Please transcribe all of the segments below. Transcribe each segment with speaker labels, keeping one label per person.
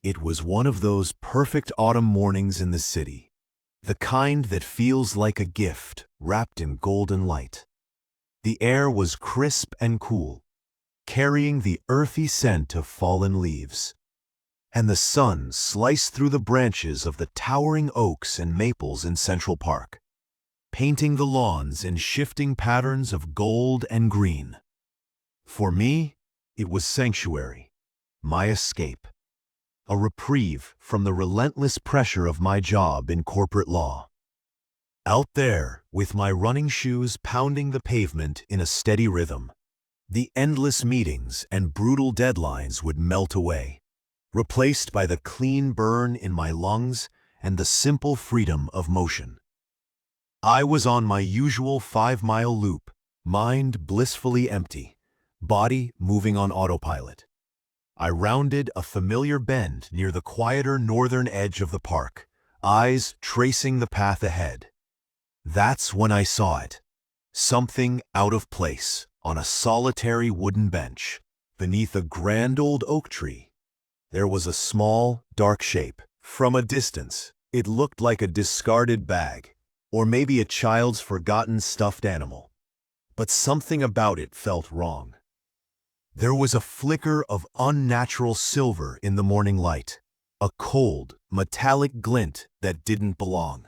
Speaker 1: It was one of those perfect autumn mornings in the city, the kind that feels like a gift wrapped in golden light. The air was crisp and cool, carrying the earthy scent of fallen leaves, and the sun sliced through the branches of the towering oaks and maples in Central Park, painting the lawns in shifting patterns of gold and green. For me, it was sanctuary, my escape, a reprieve from the relentless pressure of my job in corporate law. Out there, with my running shoes pounding the pavement in a steady rhythm, the endless meetings and brutal deadlines would melt away, replaced by the clean burn in my lungs and the simple freedom of motion. I was on my usual 5-mile loop, mind blissfully empty, body moving on autopilot. I rounded a familiar bend near the quieter northern edge of the park, eyes tracing the path ahead. That's when I saw it. Something out of place on a solitary wooden bench beneath a grand old oak tree. There was a small, dark shape. From a distance, it looked like a discarded bag, or maybe a child's forgotten stuffed animal. But something about it felt wrong. There was a flicker of unnatural silver in the morning light, a cold, metallic glint that didn't belong.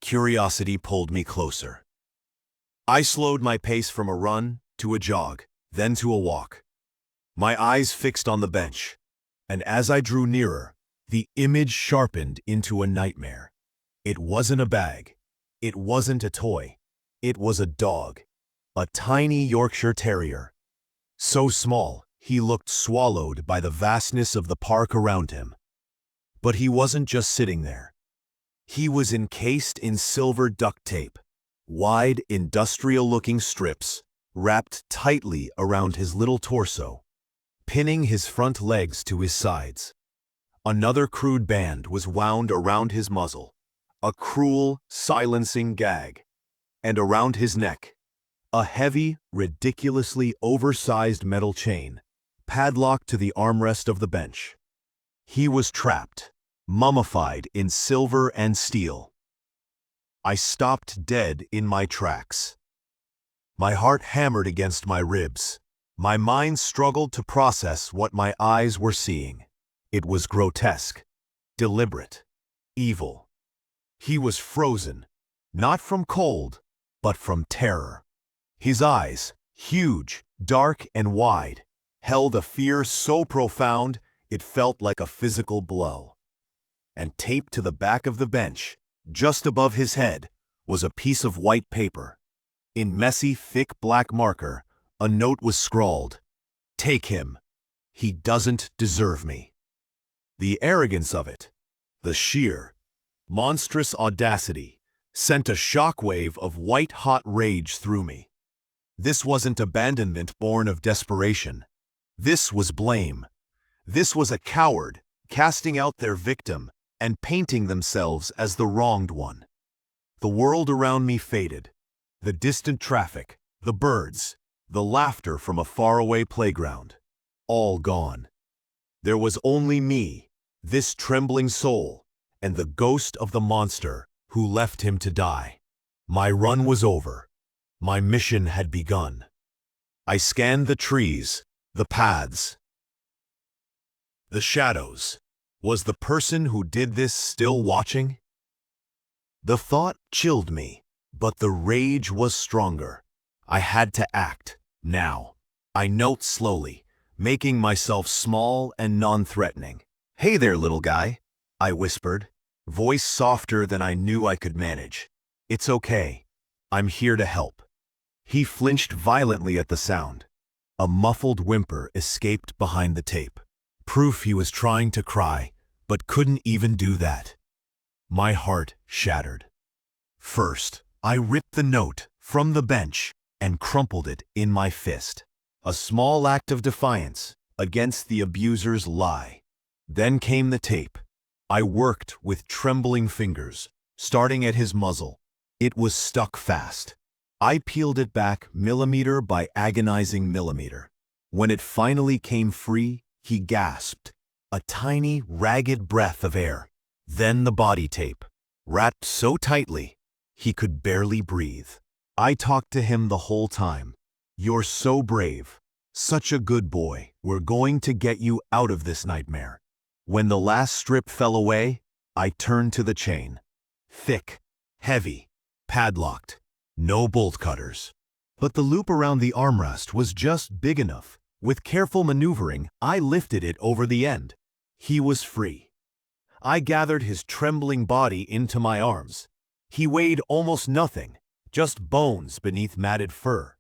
Speaker 1: Curiosity pulled me closer. I slowed my pace from a run to a jog, then to a walk. My eyes fixed on the bench, and as I drew nearer, the image sharpened into a nightmare. It wasn't a bag. It wasn't a toy. It was a dog, a tiny Yorkshire Terrier. So small, he looked swallowed by the vastness of the park around him. But he wasn't just sitting there. He was encased in silver duct tape, wide, industrial-looking strips wrapped tightly around his little torso, pinning his front legs to his sides. Another crude band was wound around his muzzle, a cruel, silencing gag, and around his neck, a heavy, ridiculously oversized metal chain, padlocked to the armrest of the bench. He was trapped, mummified in silver and steel. I stopped dead in my tracks. My heart hammered against my ribs. My mind struggled to process what my eyes were seeing. It was grotesque, deliberate, evil. He was frozen, not from cold, but from terror. His eyes, huge, dark, and wide, held a fear so profound it felt like a physical blow. And taped to the back of the bench, just above his head, was a piece of white paper. In messy, thick black marker, a note was scrawled, "Take him. He doesn't deserve me." The arrogance of it, the sheer, monstrous audacity, sent a shockwave of white-hot rage through me. This wasn't abandonment born of desperation. This was blame. This was a coward casting out their victim and painting themselves as the wronged one. The world around me faded. The distant traffic, the birds, the laughter from a faraway playground, all gone. There was only me, this trembling soul, and the ghost of the monster who left him to die. My run was over. My mission had begun. I scanned the trees, the paths, the shadows. Was the person who did this still watching? The thought chilled me, but the rage was stronger. I had to act, now. I knelt slowly, making myself small and non-threatening. "Hey there, little guy," I whispered, voice softer than I knew I could manage. "It's okay. I'm here to help." He flinched violently at the sound. A muffled whimper escaped behind the tape. Proof he was trying to cry, but couldn't even do that. My heart shattered. First, I ripped the note from the bench and crumpled it in my fist. A small act of defiance against the abuser's lie. Then came the tape. I worked with trembling fingers, starting at his muzzle. It was stuck fast. I peeled it back millimeter by agonizing millimeter. When it finally came free, he gasped, A tiny, ragged breath of air. Then the body tape, wrapped so tightly, he could barely breathe. I talked to him the whole time. "You're so brave. Such a good boy. We're going to get you out of this nightmare." When the last strip fell away, I turned to the chain. Thick, heavy, padlocked, no bolt cutters. But the loop around the armrest was just big enough. With careful maneuvering, I lifted it over the end. He was free. I gathered his trembling body into my arms. He weighed almost nothing, just bones beneath matted fur.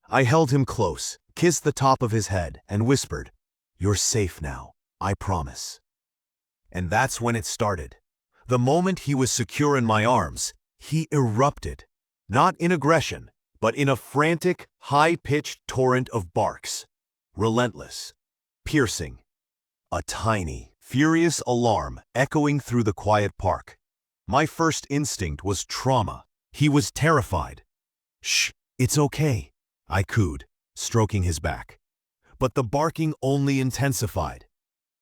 Speaker 1: I held him close, kissed the top of his head, and whispered, "You're safe now, I promise." And that's when it started. The moment he was secure in my arms, he erupted. Not in aggression, but in a frantic, high-pitched torrent of barks. Relentless, piercing. A tiny, furious alarm echoing through the quiet park. My first instinct was trauma. He was terrified. "Shh, it's okay," I cooed, stroking his back. But the barking only intensified.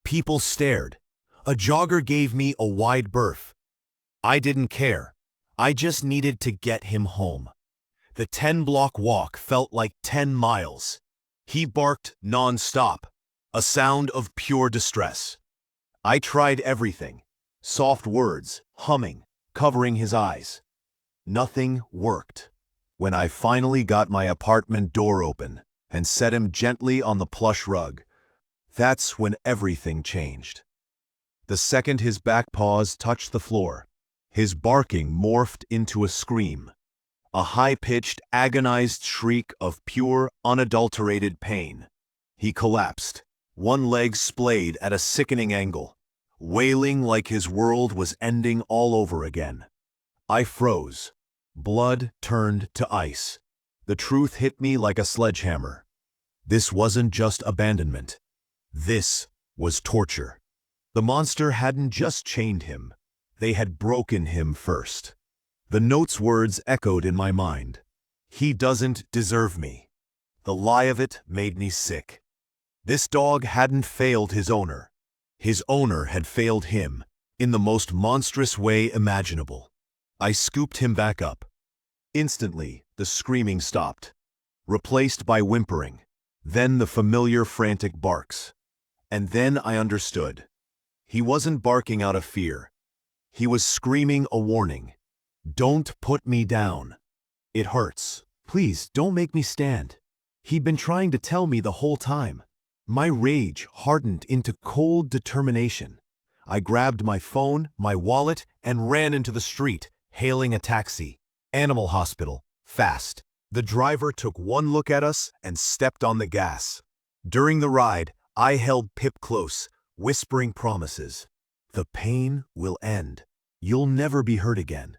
Speaker 1: People stared. A jogger gave me a wide berth. I didn't care. I just needed to get him home. The 10-block walk felt like 10 miles. He barked non-stop, a sound of pure distress. I tried everything. Soft words, humming, covering his eyes. Nothing worked. When I finally got my apartment door open and set him gently on the plush rug, that's when everything changed. The second his back paws touched the floor, his barking morphed into a scream. A high-pitched, agonized shriek of pure, unadulterated pain. He collapsed, one leg splayed at a sickening angle, wailing like his world was ending all over again. I froze. Blood turned to ice. The truth hit me like a sledgehammer. This wasn't just abandonment. This was torture. The monster hadn't just chained him. They had broken him first. The note's words echoed in my mind. "He doesn't deserve me." The lie of it made me sick. This dog hadn't failed his owner. His owner had failed him, in the most monstrous way imaginable. I scooped him back up. Instantly, the screaming stopped, replaced by whimpering, then the familiar frantic barks. And then I understood. He wasn't barking out of fear. He was screaming a warning. "Don't put me down. It hurts. Please don't make me stand." He'd been trying to tell me the whole time. My rage hardened into cold determination. I grabbed my phone, my wallet, and ran into the street, hailing a taxi. "Animal hospital, fast." The driver took one look at us and stepped on the gas. During the ride, I held Pip close, whispering promises. "The pain will end. You'll never be hurt again."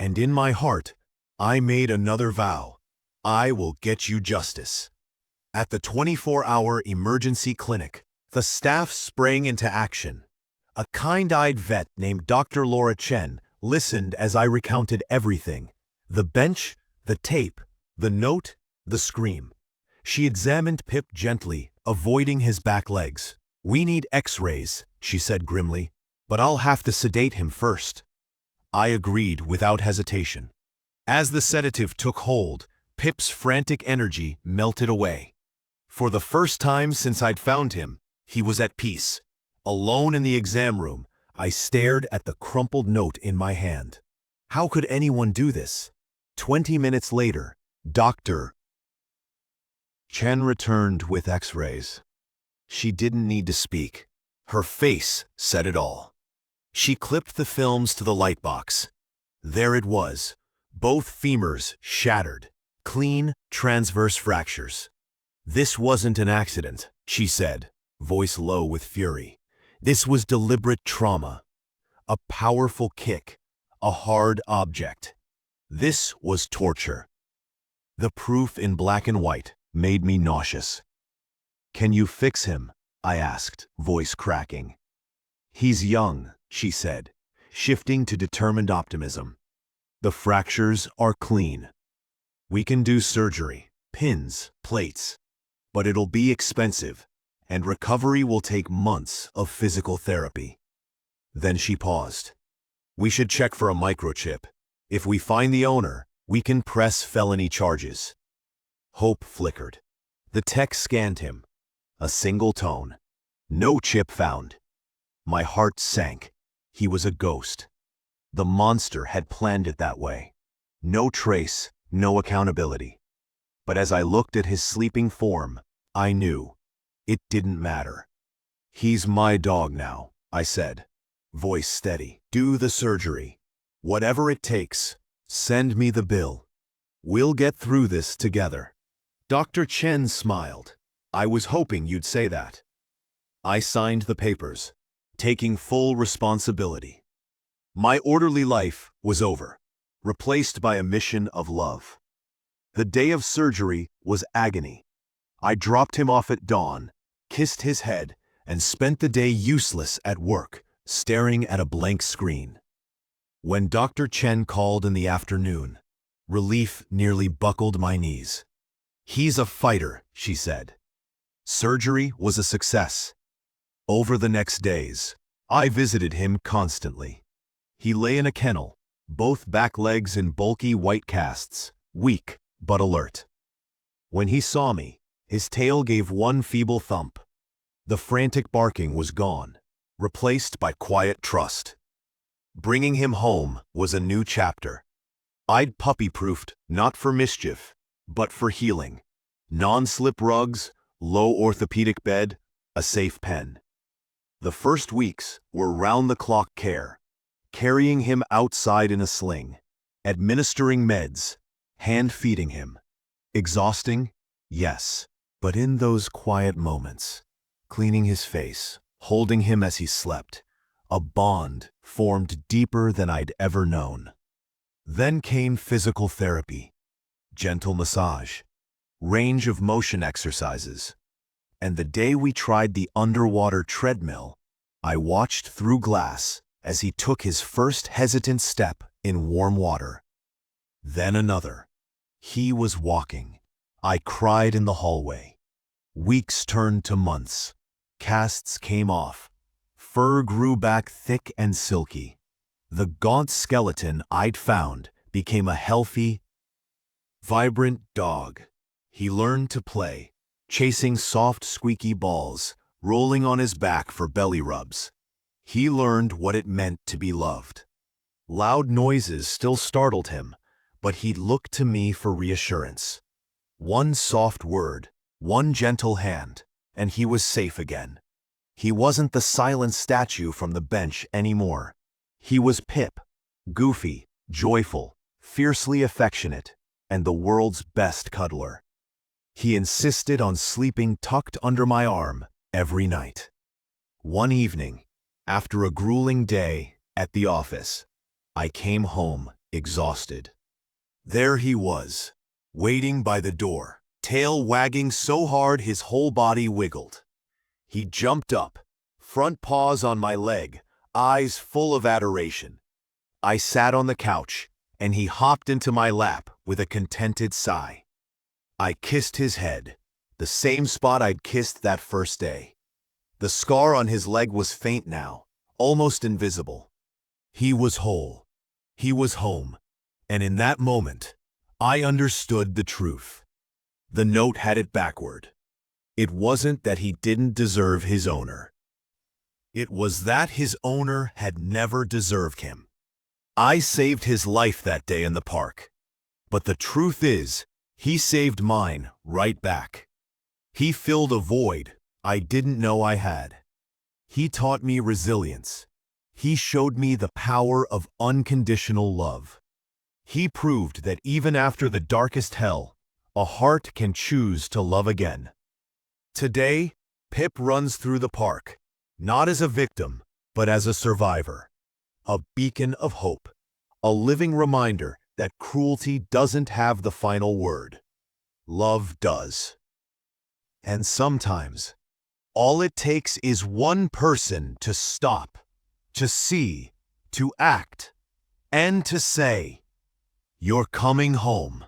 Speaker 1: And in my heart, I made another vow. I will get you justice. At the 24-hour emergency clinic, the staff sprang into action. A kind-eyed vet named Dr. Laura Chen listened as I recounted everything. The bench, the tape, the note, the scream. She examined Pip gently, avoiding his back legs. "We need x-rays," she said grimly, "but I'll have to sedate him first." I agreed without hesitation. As the sedative took hold, Pip's frantic energy melted away. For the first time since I'd found him, he was at peace. Alone in the exam room, I stared at the crumpled note in my hand. How could anyone do this? 20 minutes later, Dr. Chen returned with x-rays. She didn't need to speak. Her face said it all. She clipped the films to the lightbox. There it was, both femurs shattered, clean, transverse fractures. "This wasn't an accident," she said, voice low with fury. "This was deliberate trauma. A powerful kick, a hard object. This was torture." The proof in black and white made me nauseous. "Can you fix him?" I asked, voice cracking. "He's young," she said, shifting to determined optimism. "The fractures are clean. We can do surgery, pins, plates. But it'll be expensive, and recovery will take months of physical therapy." Then she paused. "We should check for a microchip. If we find the owner, we can press felony charges." Hope flickered. The tech scanned him. A single tone. "No chip found." My heart sank. He was a ghost. The monster had planned it that way. No trace, no accountability. But as I looked at his sleeping form, I knew. It didn't matter. "He's my dog now," I said, voice steady. "Do the surgery. Whatever it takes, send me the bill. We'll get through this together." Dr. Chen smiled. "I was hoping you'd say that." I signed the papers, taking full responsibility. My orderly life was over, replaced by a mission of love. The day of surgery was agony. I dropped him off at dawn, kissed his head, and spent the day useless at work, staring at a blank screen. When Dr. Chen called in the afternoon, relief nearly buckled my knees. "He's a fighter," she said. Surgery was a success. Over the next days, I visited him constantly. He lay in a kennel, both back legs in bulky white casts, weak but alert. When he saw me, his tail gave one feeble thump. The frantic barking was gone, replaced by quiet trust. Bringing him home was a new chapter. I'd puppy-proofed, not for mischief, but for healing. Non-slip rugs, low orthopedic bed, a safe pen. The first weeks were round-the-clock care, carrying him outside in a sling, administering meds, hand-feeding him. Exhausting? Yes. But in those quiet moments, cleaning his face, holding him as he slept, a bond formed deeper than I'd ever known. Then came physical therapy, gentle massage, range of motion exercises. And the day we tried the underwater treadmill, I watched through glass as he took his first hesitant step in warm water. Then another. He was walking. I cried in the hallway. Weeks turned to months. Casts came off. Fur grew back thick and silky. The gaunt skeleton I'd found became a healthy, vibrant dog. He learned to play, chasing soft, squeaky balls, rolling on his back for belly rubs. He learned what it meant to be loved. Loud noises still startled him, but he'd look to me for reassurance. One soft word, one gentle hand, and he was safe again. He wasn't the silent statue from the bench anymore. He was Pip, goofy, joyful, fiercely affectionate, and the world's best cuddler. He insisted on sleeping tucked under my arm every night. One evening, after a grueling day at the office, I came home exhausted. There he was, waiting by the door, tail wagging so hard his whole body wiggled. He jumped up, front paws on my leg, eyes full of adoration. I sat on the couch, and he hopped into my lap with a contented sigh. I kissed his head, the same spot I'd kissed that first day. The scar on his leg was faint now, almost invisible. He was whole. He was home. And in that moment, I understood the truth. The note had it backward. It wasn't that he didn't deserve his owner. It was that his owner had never deserved him. I saved his life that day in the park. But the truth is, he saved mine right back. He filled a void I didn't know I had. He taught me resilience. He showed me the power of unconditional love. He proved that even after the darkest hell, a heart can choose to love again. Today, Pip runs through the park, not as a victim, but as a survivor. A beacon of hope, a living reminder that cruelty doesn't have the final word. Love does. And sometimes, all it takes is one person to stop, to see, to act, and to say, "You're coming home."